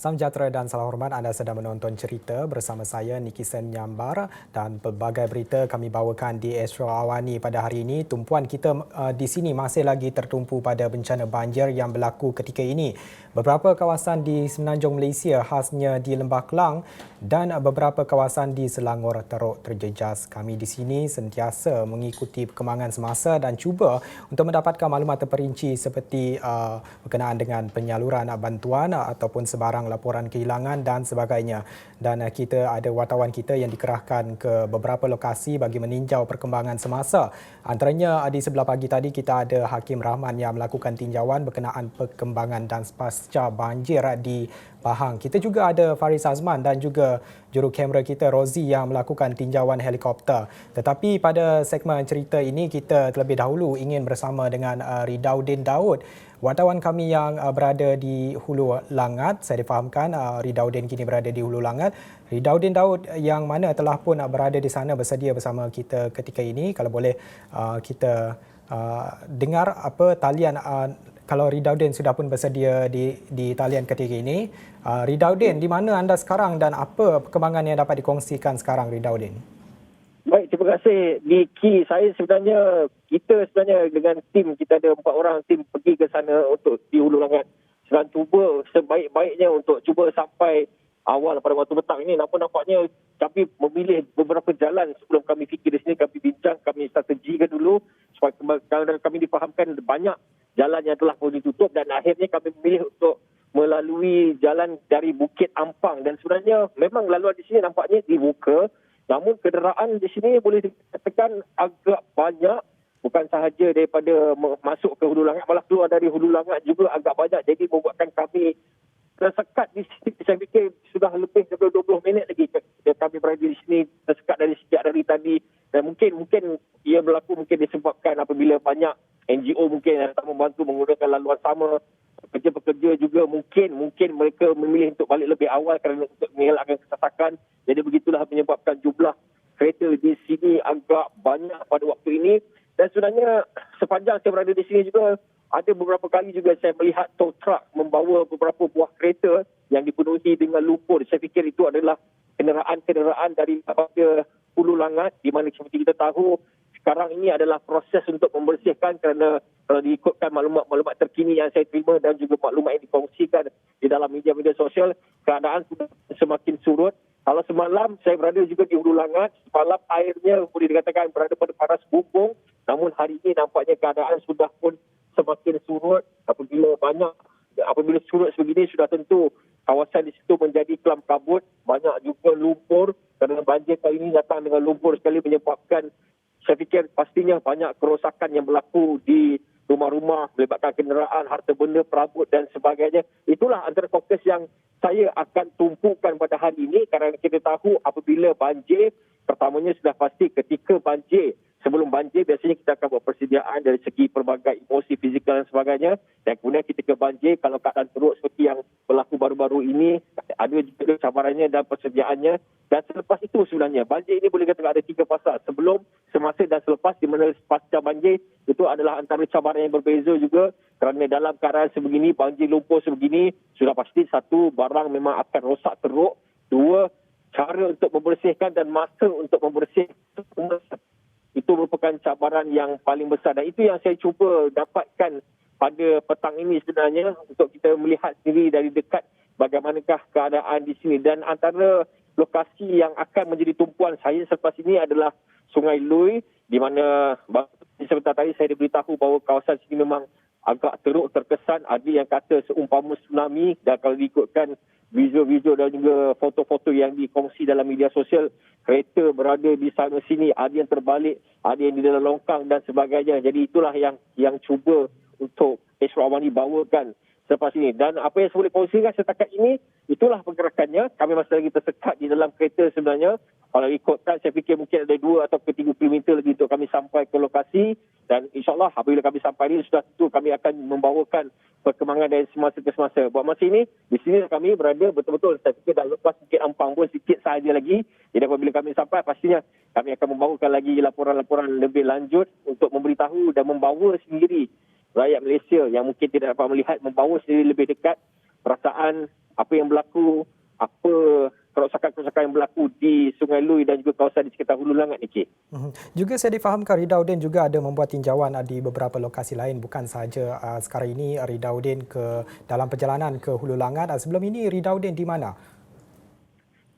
Salam sejahtera dan salam hormat, anda sedang menonton cerita bersama saya Nikisen Nyambar dan pelbagai berita kami bawakan di Astro Awani pada hari ini. Tumpuan kita di sini masih lagi tertumpu pada bencana banjir yang berlaku ketika ini. Beberapa kawasan di semenanjung Malaysia khasnya di Lembah Kelang dan beberapa kawasan di Selangor teruk terjejas. Kami di sini sentiasa mengikuti perkembangan semasa dan cuba untuk mendapatkan maklumat terperinci seperti berkenaan dengan penyaluran bantuan ataupun sebarang laporan kehilangan dan sebagainya. Dan kita ada wartawan kita yang dikerahkan ke beberapa lokasi bagi meninjau perkembangan semasa. Antaranya di sebelah pagi tadi kita ada Hakim Rahman yang melakukan tinjauan berkenaan perkembangan dan pasca banjir di Pahang. Kita juga ada Faris Azman dan juga juru kamera kita Rozi yang melakukan tinjauan helikopter. Tetapi pada segmen cerita ini kita terlebih dahulu ingin bersama dengan Ridauddin Daud, wartawan kami yang berada di Hulu Langat. Saya difahamkan Ridauddin kini berada di Hulu Langat. Ridauddin Daud yang mana telah pun berada di sana bersedia bersama kita ketika ini. Kalau boleh kita dengar apa talian kalau Ridauddin sudah pun bersedia di talian ketika ini. Ridauddin, di mana anda sekarang dan apa perkembangan yang dapat dikongsikan sekarang, Ridauddin? Baik, terima kasih Niki. Kita sebenarnya dengan tim, kita ada 4 orang tim pergi ke sana untuk di Hulu Langat. Sedang cuba sebaik-baiknya untuk cuba sampai awal pada waktu petang ini. Nampaknya kami memilih beberapa jalan sebelum kami fikir di sini, kami bincang, kami strategikan dulu supaya kami difahamkan banyak jalan yang telah pun ditutup dan akhirnya kami memilih untuk melalui jalan dari Bukit Ampang dan sebenarnya memang laluan di sini nampaknya dibuka, namun kenderaan di sini boleh dikatakan agak banyak, bukan sahaja daripada masuk ke Hulu Langat, malah keluar dari Hulu Langat juga agak banyak, jadi membuatkan kami tersekat di sini. Saya fikir sudah lebih daripada 20 minit lagi kami berada di sini, tersekat sejak dari tadi dan mungkin ia berlaku mungkin disebabkan apabila banyak NGO mungkin yang datang membantu menggunakan laluan sama. Pekerja-pekerja juga mungkin mereka memilih untuk balik lebih awal kerana untuk mengelakkan kesesakan. Jadi begitulah menyebabkan jumlah kereta di sini agak banyak pada waktu ini. Dan sebenarnya sepanjang saya berada di sini juga ada beberapa kali juga saya melihat tow truck membawa beberapa buah kereta yang dipenuhi dengan lumpur. Saya fikir itu adalah kenderaan-kenderaan daripada Hulu Langat, di mana seperti kita tahu sekarang ini adalah proses untuk membersihkan kerana kalau diikutkan maklumat terkini yang saya terima dan juga maklumat yang dikongsikan di dalam media-media sosial, keadaan sudah semakin surut. Kalau semalam saya berada juga di Hulu Langat, semalam airnya boleh dikatakan berada pada paras bumbung, namun hari ini nampaknya keadaan sudah pun semakin surut. Apabila surut sebegini sudah tentu kawasan di situ menjadi kelam kabut, banyak juga lumpur kerana banjir kali ini datang dengan lumpur sekali menyebabkan saya fikir pastinya banyak kerosakan yang berlaku di rumah-rumah, melibatkan kenderaan, harta benda, perabot dan sebagainya. Itulah antara fokus yang saya akan tumpukan pada hari ini kerana kita tahu apabila banjir, pertamanya sudah pasti ketika banjir. Sebelum banjir biasanya kita akan buat persediaan dari segi pelbagai emosi, fizikal dan sebagainya. Dan kemudian ketika banjir, kalau keadaan teruk seperti yang berlaku baru-baru ini, ada juga cabarannya dan persediaannya. Dan selepas itu sebenarnya, banjir ini boleh katakan ada 3 fasa. Sebelum, semasa dan selepas, di mana pasca banjir, itu adalah antara cabaran yang berbeza juga. Kerana dalam keadaan sebegini, banjir lumpur sebegini, sudah pasti satu, barang memang akan rosak teruk. 2, cara untuk membersihkan dan masa untuk membersihkan itu merupakan cabaran yang paling besar dan itu yang saya cuba dapatkan pada petang ini sebenarnya untuk kita melihat sendiri dari dekat bagaimanakah keadaan di sini. Dan antara lokasi yang akan menjadi tumpuan saya selepas ini adalah Sungai Lui, di mana sebentar tadi saya diberitahu bahawa kawasan sini memang agak teruk terkesan. Ada yang kata seumpama tsunami dan kalau diikutkan video-video dan juga foto-foto yang dikongsi dalam media sosial, kereta berada di sana sini, ada yang terbalik, ada yang di dalam longkang dan sebagainya. Jadi itulah yang cuba untuk Astro Awani bawakan selepas ini. Dan apa yang saya boleh kongsikan setakat ini, itulah pergerakannya. Kami masih lagi tersekat di dalam kereta sebenarnya. Kalau ikutkan, saya fikir mungkin ada 2 atau 3 kilometer lagi untuk kami sampai ke lokasi. Dan insyaAllah apabila kami sampai ini, sudah tentu kami akan membawakan perkembangan dari semasa ke semasa. Buat masa ini, di sini kami berada betul-betul. Saya fikir dah lepas Bukit Ampang pun sikit sahaja lagi. Jadi apabila kami sampai, pastinya kami akan membawakan lagi laporan-laporan lebih lanjut untuk memberitahu dan membawa sendiri rakyat Malaysia yang mungkin tidak dapat melihat, membawa sendiri lebih dekat perasaan apa yang berlaku, apa kerosakan-kerosakan yang berlaku di Sungai Lui dan juga kawasan di sekitar Hulu Langat, Niki. Juga saya difahamkan Ridauddin juga ada membuat tinjauan di beberapa lokasi lain, bukan sahaja sekarang ini Ridauddin ke dalam perjalanan ke Hulu Langat. Sebelum ini Ridauddin di mana?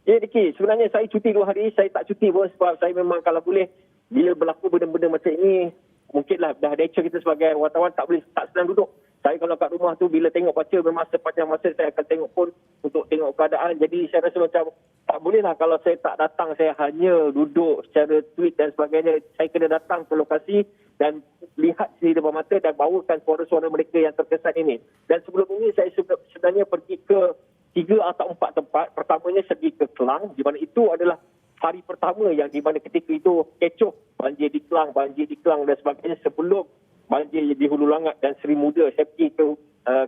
Ya, Niki, sebenarnya saya cuti 2 hari, saya tak cuti pun sebab saya memang kalau boleh, bila berlaku benda-benda macam ini, mungkinlah dah nature kita sebagai wartawan tak senang duduk. Saya kalau kat rumah tu bila tengok baca memang sepanjang masa saya akan tengok pun untuk tengok keadaan. Jadi saya rasa macam tak bolehlah kalau saya tak datang, saya hanya duduk secara tweet dan sebagainya. Saya kena datang ke lokasi dan lihat sendiri depan mata dan bawakan suara-suara mereka yang terkesan ini. Dan sebelum ini saya sebenarnya pergi ke 3 atau 4 tempat. Pertamanya pergi ke Kelang, di mana itu adalah hari pertama yang di mana ketika itu kecoh banjir di Kelang dan sebagainya sebelum banjir di Hulu Langat dan Seri Muda. Saya pergi ke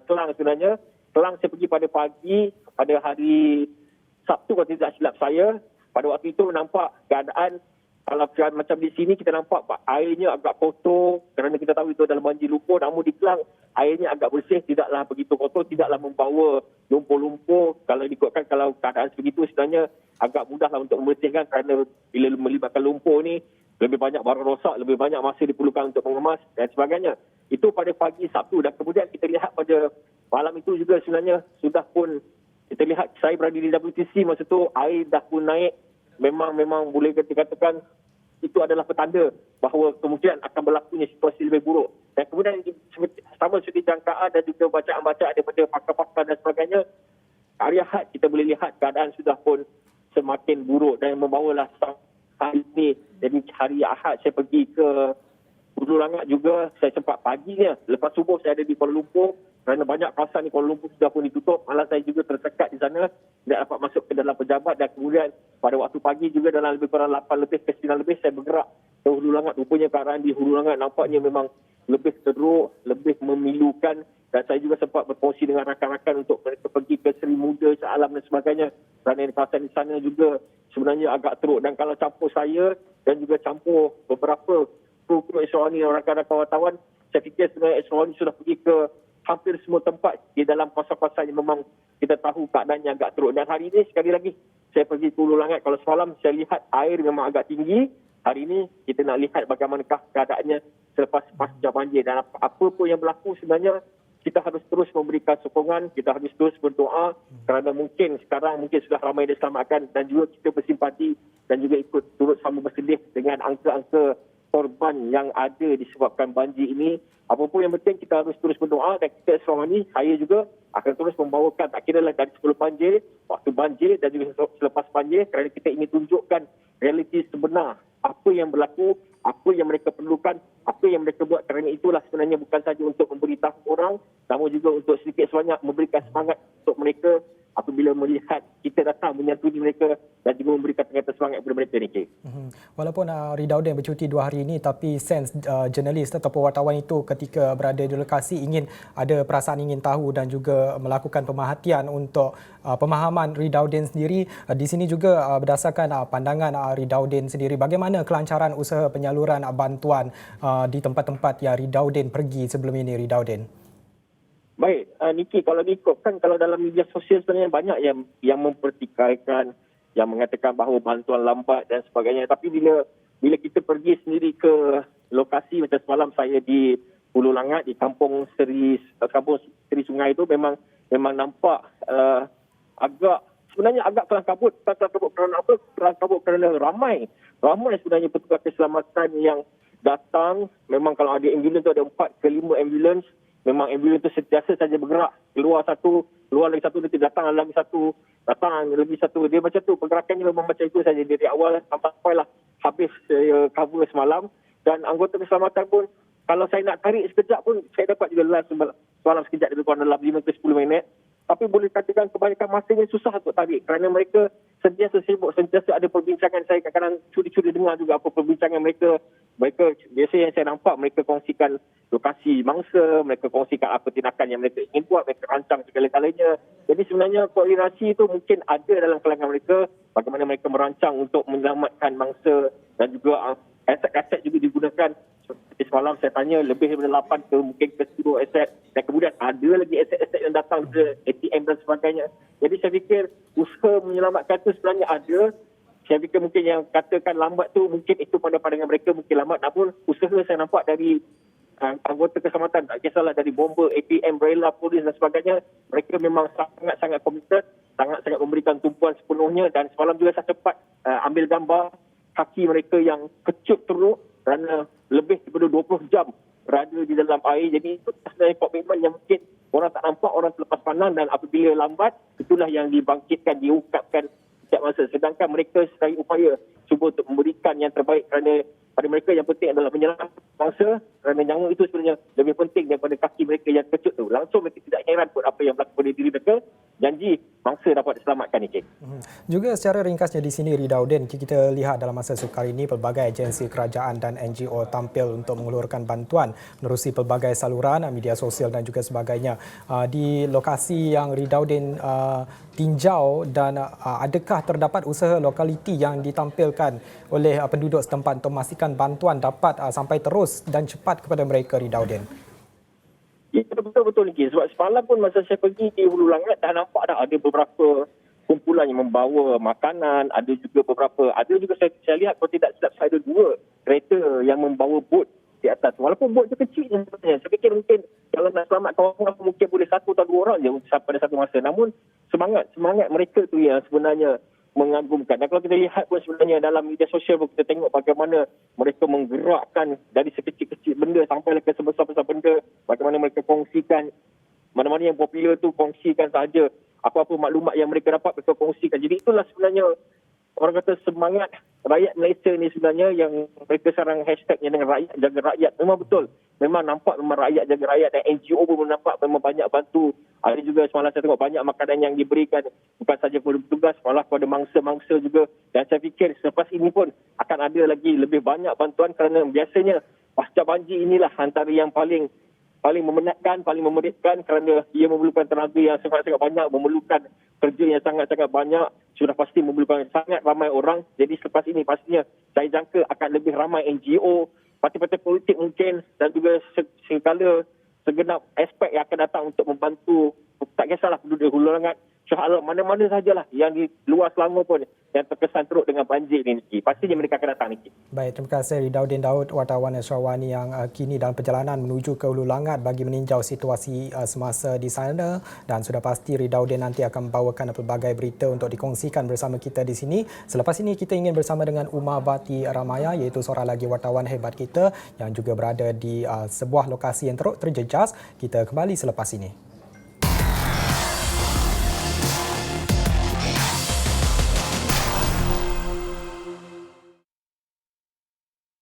Kelang sebenarnya. Kelang saya pergi pada pagi, pada hari Sabtu kalau tidak silap saya. Pada waktu itu nampak keadaan, kalau macam di sini kita nampak airnya agak kotor kerana kita tahu itu adalah banjir lumpur. Namun di Kelang airnya agak bersih, tidaklah begitu kotor, tidaklah membawa lumpur-lumpur. Kalau diikutkan kalau keadaan sebegitu sebenarnya agak mudahlah untuk membersihkan kerana bila melibatkan lumpur ni lebih banyak barang rosak, lebih banyak masa diperlukan untuk mengemas dan sebagainya. Itu pada pagi Sabtu dan kemudian kita lihat pada malam itu juga sebenarnya sudah pun kita lihat saya berada di WTC masa tu air dah pun naik. Memang boleh dikatakan itu adalah petanda bahawa kemungkinan akan berlakunya situasi lebih buruk. Dan kemudian sama seperti jangkaan dan juga bacaan-bacaan daripada pakar-pakar dan sebagainya, hari Ahad kita boleh lihat keadaan sudah pun semakin buruk dan membawalah hari ini. Jadi hari Ahad saya pergi ke Hulu Langat juga, saya sempat paginya. Lepas subuh saya ada di Kuala Lumpur kerana banyak kawasan di Kuala Lumpur sudah pun ditutup. Malah saya juga tersekat di sana, tidak dapat masuk ke dalam pejabat dan kemudian pada waktu pagi juga dalam lebih kurang 8 lebih ke 9 lebih saya bergerak ke Hulu Langat. Rupanya keadaan di Hulu Langat nampaknya memang lebih teruk, lebih memilukan dan saya juga sempat berkongsi dengan rakan-rakan untuk mereka pergi ke Seri Muda, Shah Alam dan sebagainya kerana kawasan di sana juga sebenarnya agak teruk. Dan kalau campur saya dan juga campur beberapa kru Esrawani dan rakan-rakan wartawan, saya fikir sebenarnya Esrawani sudah pergi ke hampir semua tempat di dalam kawasan-kawasan yang memang kita tahu keadaannya agak teruk. Dan hari ini sekali lagi saya pergi ke Hulu Langat. Kalau semalam saya lihat air memang agak tinggi, hari ini kita nak lihat bagaimanakah keadaannya selepas pasca banjir. Dan apa pun yang berlaku sebenarnya kita harus terus memberikan sokongan, kita harus terus berdoa kerana mungkin sekarang sudah ramai diselamatkan dan juga kita bersimpati dan juga ikut turut sama bersedih dengan angka-angka korban yang ada disebabkan banjir ini. Apapun yang penting kita harus terus berdoa dan kita selama ini saya juga akan terus membawakan tak kira lah dari sebelum banjir, waktu banjir dan juga selepas banjir kerana kita ingin tunjukkan realiti sebenar apa yang berlaku, apa yang mereka perlukan, apa yang mereka buat kerana itulah sebenarnya bukan sahaja untuk memberitahu orang namun juga untuk sedikit sebanyak memberikan semangat untuk mereka apabila melihat kita datang menyantuni mereka dan juga memberikan kata semangat kepada mereka ni. Walaupun Ridauddin bercuti 2 hari ini tapi sense jurnalis ataupun wartawan itu ketika berada di lokasi ada perasaan ingin tahu dan juga melakukan pemerhatian untuk pemahaman Ridauddin sendiri. Di sini juga berdasarkan pandangan Ridauddin sendiri, bagaimana kelancaran usaha penyaluran bantuan di tempat-tempat yang Ridauddin pergi sebelum ini, Ridauddin? Baik, Niki, kalau diikutkan kalau dalam media sosial sebenarnya banyak yang mempertikaikan, yang mengatakan bahawa bantuan lambat dan sebagainya. Tapi bila kita pergi sendiri ke lokasi macam semalam saya di Hulu Langat di kampung Seri Sungai itu memang nampak sebenarnya agak kelang kabut kerana apa? Kelang kabut kerana ramai sebenarnya petugas keselamatan yang datang. Memang kalau ada ambulans tu ada 4 ke 5 ambulans. Memang ambulans itu sentiasa saja bergerak. Keluar lagi satu, nanti datang lagi satu. Dia macam tu. Pergerakannya memang macam itu saja dari awal sampailah habis cover semalam. Dan anggota keselamatan pun, kalau saya nak tarik sekejap pun, saya dapat juga live semalam sekejap lebih kurang dalam 5 ke 10 minit. Tapi boleh katakan kebanyakan masanya susah untuk tarik kerana mereka sentiasa sibuk, sentiasa ada perbincangan. Saya kadang-kadang curi-curi dengar juga apa perbincangan mereka. Mereka biasa yang saya nampak mereka kongsikan lokasi mangsa, mereka kongsikan apa tindakan yang mereka ingin buat, mereka rancang segala-galanya. Jadi sebenarnya koordinasi itu mungkin ada dalam kalangan mereka, bagaimana mereka merancang untuk menyelamatkan mangsa dan juga aset-aset juga digunakan. Seperti semalam saya tanya lebih daripada 8 ke mungkin ke 10 aset dan kemudian ada lagi aset-aset yang datang ke ATM dan sebagainya. Jadi saya fikir usaha menyelamatkan itu sebenarnya ada. Saya fikir mungkin yang katakan lambat tu mungkin itu pada pandangan mereka mungkin lambat, namun usaha saya nampak dari anggota keselamatan, tak kisahlah dari bomber, ATM, rela, polis dan sebagainya, mereka memang sangat-sangat komited, sangat-sangat memberikan tumpuan sepenuhnya. Dan semalam juga saya sempat ambil gambar kaki mereka yang kecut teruk kerana lebih daripada 20 jam berada di dalam air. Jadi itu sebenarnya komitmen yang mungkin orang tak nampak, orang terlepas pandang, dan apabila lambat, itulah yang dibangkitkan, diungkapkan setiap masa. Sedangkan mereka sedaya upaya cuba untuk memberikan yang terbaik kerana pada mereka yang penting adalah menyelamatkan bangsa, kerana nyawa itu sebenarnya lebih penting daripada kaki mereka yang kecut tu. Langsung mereka tidak heran pun apa yang berlaku pada diri mereka. Janji bangsa dapat diselamatkan ni, Cik. Juga secara ringkasnya di sini, Ridauddin, kita lihat dalam masa sukar ini pelbagai agensi kerajaan dan NGO tampil untuk mengulurkan bantuan menerusi pelbagai saluran media sosial dan juga sebagainya. Di lokasi yang Ridauddin tinjau, dan adakah terdapat usaha lokaliti yang ditampilkan oleh penduduk setempat untuk memastikan bantuan dapat sampai terus dan cepat kepada mereka, Ridauddin? Ya, betul-betul Niki. Sebab semalam pun masa saya pergi di Hulu Langat, dah nampak dah ada beberapa kumpulan yang membawa makanan, ada juga saya lihat kalau tidak silap saya ada 2 kereta yang membawa bot di atas. Walaupun bot tu kecil sebenarnya. Saya fikir mungkin kalau nak selamatkan orang mungkin boleh 1 atau 2 orang je pada satu masa. Namun semangat mereka tu yang sebenarnya mengagumkan. Dan kalau kita lihat pun sebenarnya dalam media sosial pun kita tengok bagaimana mereka menggerakkan dari sekecil-kecil benda sampai ke sebesar-besar benda. Bagaimana mereka kongsikan, mana-mana yang popular tu kongsikan sahaja. Apa-apa maklumat yang mereka dapat mereka kongsikan. Jadi itulah sebenarnya orang kata semangat rakyat Malaysia ni sebenarnya, yang mereka sekarang hashtagnya dengan rakyat jaga rakyat. Memang betul. Memang nampak memang rakyat jaga rakyat, dan NGO pun nampak memang banyak bantu. Ada juga semalam saya tengok banyak makanan yang diberikan bukan saja kepada petugas, malah kepada mangsa-mangsa juga. Dan saya fikir selepas ini pun akan ada lagi lebih banyak bantuan, kerana biasanya pasca banjir inilah antara yang paling memenatkan, paling memeritkan, kerana ia memerlukan tenaga yang sangat-sangat banyak, memerlukan kerja yang sangat-sangat banyak, sudah pasti memerlukan sangat ramai orang. Jadi selepas ini pastinya saya jangka akan lebih ramai NGO, parti-parti politik mungkin, dan juga segala segenap aspek yang akan datang untuk membantu, tak kisahlah penduduk Hulu Langat, Shah Alam, mana-mana sajalah yang di luar Selangor pun yang terkesan teruk dengan banjir ni, Niki. Pastinya mereka akan datang, Niki. Baik, terima kasih Ridauddin Daud, wartawan Astro Awani yang kini dalam perjalanan menuju ke Hulu Langat bagi meninjau situasi semasa di sana, dan sudah pasti Ridauddin nanti akan membawakan pelbagai berita untuk dikongsikan bersama kita di sini. Selepas ini kita ingin bersama dengan Umar Bati Ramaya, iaitu seorang lagi wartawan hebat kita yang juga berada di sebuah lokasi yang teruk terjejas. Kita kembali selepas ini.